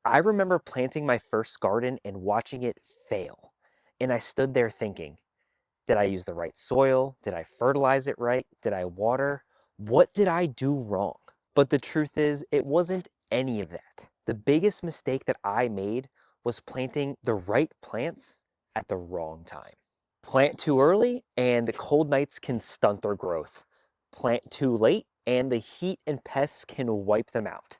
I remember planting my first garden and watching it fail. And I stood there thinking, did I use the right soil? Did I fertilize it right? Did I water? What did I do wrong? But the truth is, it wasn't any of that. The biggest mistake that I made was planting the right plants at the wrong time. Plant too early, and the cold nights can stunt their growth. Plant too late, and the heat and pests can wipe them out.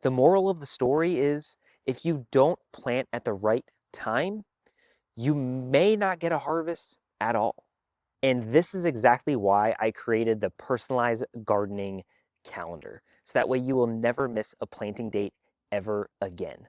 The moral of the story is if you don't plant at the right time, you may not get a harvest at all. And this is exactly why I created the personalized gardening calendar. So that way you will never miss a planting date ever again.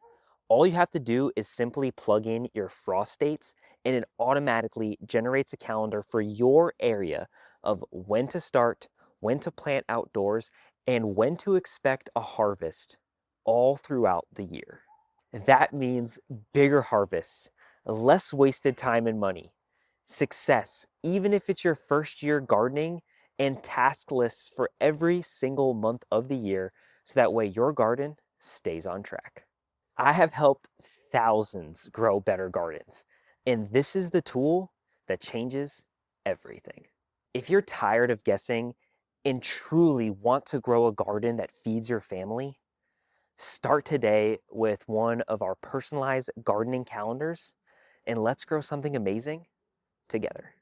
All you have to do is simply plug in your frost dates and it automatically generates a calendar for your area of when to start, when to plant outdoors, and when to expect a harvest all throughout the year. That means bigger harvests, less wasted time and money, success, even if it's your first year gardening, and task lists for every single month of the year so that way your garden stays on track. I have helped thousands grow better gardens, and this is the tool that changes everything. If you're tired of guessing and truly want to grow a garden that feeds your family, start today with one of our personalized gardening calendars and let's grow something amazing together.